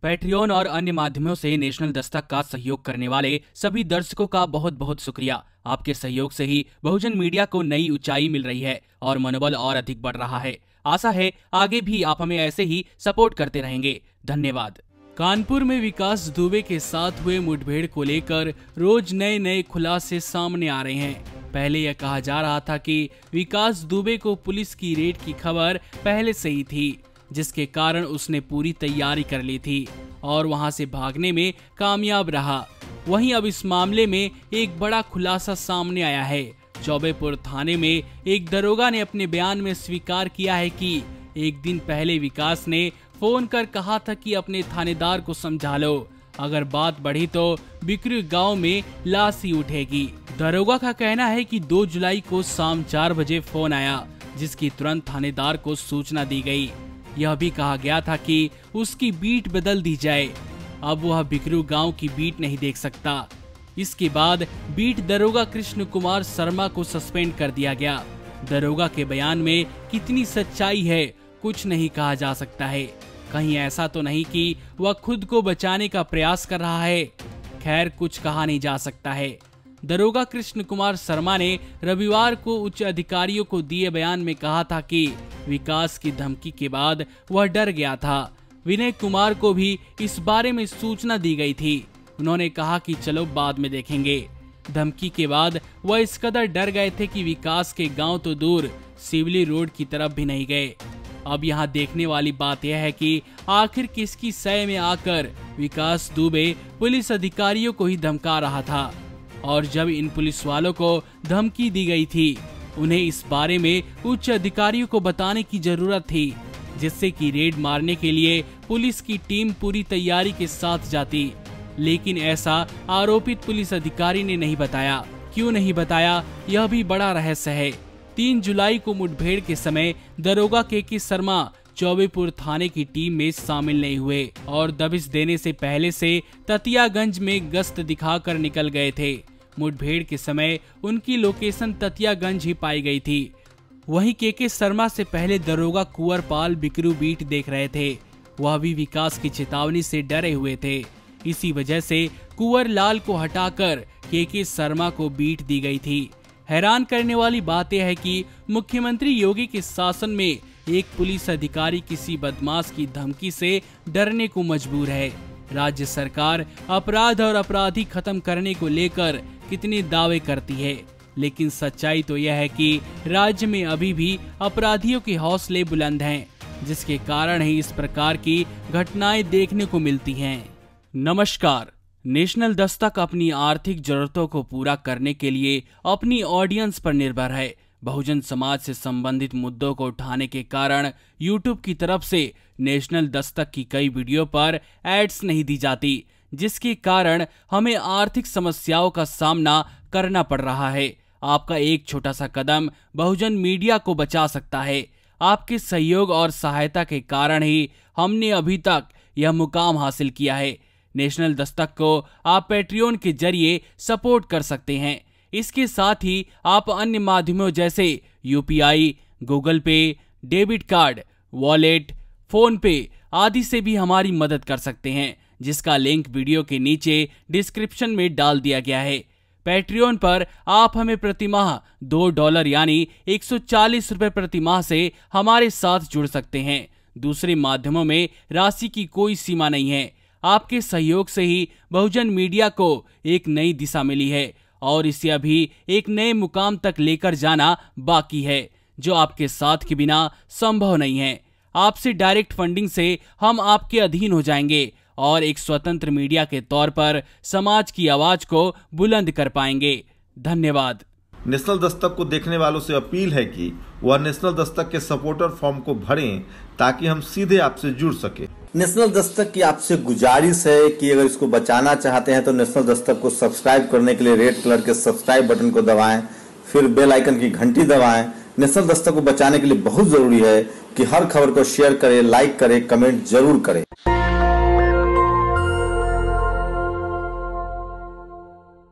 Patreon और अन्य माध्यमों से नेशनल दस्तक का सहयोग करने वाले सभी दर्शकों का बहुत बहुत शुक्रिया। आपके सहयोग से ही बहुजन मीडिया को नई ऊंचाई मिल रही है और मनोबल और अधिक बढ़ रहा है। आशा है आगे भी आप हमें ऐसे ही सपोर्ट करते रहेंगे। धन्यवाद। कानपुर में विकास दुबे के साथ हुए मुठभेड़ को लेकर रोज नए नए खुलासे सामने आ रहे हैं। पहले यह कहा जा रहा था कि विकास दुबे को पुलिस की रेड की खबर पहले से ही थी, जिसके कारण उसने पूरी तैयारी कर ली थी और वहां से भागने में कामयाब रहा। वहीं अब इस मामले में एक बड़ा खुलासा सामने आया है। चौबेपुर थाने में एक दरोगा ने अपने बयान में स्वीकार किया है कि एक दिन पहले विकास ने फोन कर कहा था कि अपने थानेदार को समझा लो, अगर बात बढ़ी तो बिक्री गांव में लाश ही उठेगी। दरोगा का कहना है कि 2 जुलाई को शाम 4 बजे फोन आया, जिसकी तुरंत थानेदार को सूचना दी गई। यह भी कहा गया था कि उसकी बीट बदल दी जाए, अब वह बिकरू गांव की बीट नहीं देख सकता। इसके बाद बीट दरोगा कृष्ण कुमार शर्मा को सस्पेंड कर दिया गया। दरोगा के बयान में कितनी सच्चाई है कुछ नहीं कहा जा सकता है। कहीं ऐसा तो नहीं कि वह खुद को बचाने का प्रयास कर रहा है। खैर, कुछ कहा नहीं जा सकता है। दरोगा कृष्ण कुमार शर्मा ने रविवार को उच्च अधिकारियों को दिए बयान में कहा था कि विकास की धमकी के बाद वह डर गया था। विनय कुमार को भी इस बारे में सूचना दी गई थी। उन्होंने कहा कि चलो बाद में देखेंगे। धमकी के बाद वह इस कदर डर गए थे कि विकास के गांव तो दूर सिवली रोड की तरफ भी नहीं गए। अब यहाँ देखने वाली बात यह है कि आखिर किसकी सय में आकर विकास दुबे पुलिस अधिकारियों को ही धमका रहा था। और जब इन पुलिस वालों को धमकी दी गई थी, उन्हें इस बारे में उच्च अधिकारियों को बताने की जरूरत थी, जिससे कि रेड मारने के लिए पुलिस की टीम पूरी तैयारी के साथ जाती। लेकिन ऐसा आरोपित पुलिस अधिकारी ने नहीं बताया। क्यों नहीं बताया, यह भी बड़ा रहस्य है। 3 जुलाई को मुठभेड़ के समय दरोगा के शर्मा चौबेपुर थाने की टीम में शामिल नहीं हुए और दबिश देने से पहले से ततियागंज में गश्त दिखाकर निकल गए थे। मुठभेड़ के समय उनकी लोकेशन ततियागंज ही पाई गई थी। वहीं के शर्मा से पहले दरोगा कुंवरपाल बिकरू बीट देख रहे थे। वह भी विकास की चेतावनी से डरे हुए थे। इसी वजह से कुंवर लाल को हटाकर के शर्मा को बीट दी गई थी। हैरान करने वाली बात यह है कि मुख्यमंत्री योगी के शासन में एक पुलिस अधिकारी किसी बदमाश की धमकी से डरने को मजबूर है। राज्य सरकार अपराध और अपराधी खत्म करने को लेकर कितने दावे करती है, लेकिन सच्चाई तो यह है कि राज्य में अभी भी अपराधियों के हौसले बुलंद हैं, जिसके कारण ही इस प्रकार की घटनाएं देखने को मिलती हैं। नमस्कार। नेशनल दस्तक अपनी आर्थिक जरूरतों को पूरा करने के लिए अपनी ऑडियंस पर निर्भर है। बहुजन समाज से संबंधित मुद्दों को उठाने के कारण यूट्यूब की तरफ से नेशनल दस्तक की कई वीडियो पर एड्स नहीं दी जाती, जिसके कारण हमें आर्थिक समस्याओं का सामना करना पड़ रहा है। आपका एक छोटा सा कदम बहुजन मीडिया को बचा सकता है। आपके सहयोग और सहायता के कारण ही हमने अभी तक यह मुकाम हासिल किया है। नेशनल दस्तक को आप पैट्रियन के जरिए सपोर्ट कर सकते हैं। इसके साथ ही आप अन्य माध्यमों जैसे यूपीआई, गूगल पे, डेबिट कार्ड, वॉलेट, फोन पे आदि से भी हमारी मदद कर सकते हैं, जिसका लिंक वीडियो के नीचे डिस्क्रिप्शन में डाल दिया गया है। पैट्रियन पर आप हमें प्रतिमाह $2 यानी 140 रुपए प्रतिमाह से हमारे साथ जुड़ सकते हैं। दूसरे माध्यमों में राशि की कोई सीमा नहीं है। आपके सहयोग से ही बहुजन मीडिया को एक नई दिशा मिली है और इसे अभी एक नए मुकाम तक लेकर जाना बाकी है, जो आपके साथ के बिना संभव नहीं है। आपसे डायरेक्ट फंडिंग से हम आपके अधीन हो जाएंगे और एक स्वतंत्र मीडिया के तौर पर समाज की आवाज को बुलंद कर पाएंगे। धन्यवाद। नेशनल दस्तक को देखने वालों से अपील है कि वह नेशनल दस्तक के सपोर्टर फॉर्म को भरें ताकि हम सीधे आपसे जुड़ सके। नेशनल दस्तक की आपसे गुजारिश है कि अगर इसको बचाना चाहते हैं तो नेशनल दस्तक को सब्सक्राइब करने के लिए रेड कलर के सब्सक्राइब बटन को दबाएं, फिर बेल आइकन की घंटी दबाएं। नेशनल दस्तक को बचाने के लिए बहुत जरूरी है कि हर खबर को शेयर करें, लाइक करें, कमेंट जरूर करें।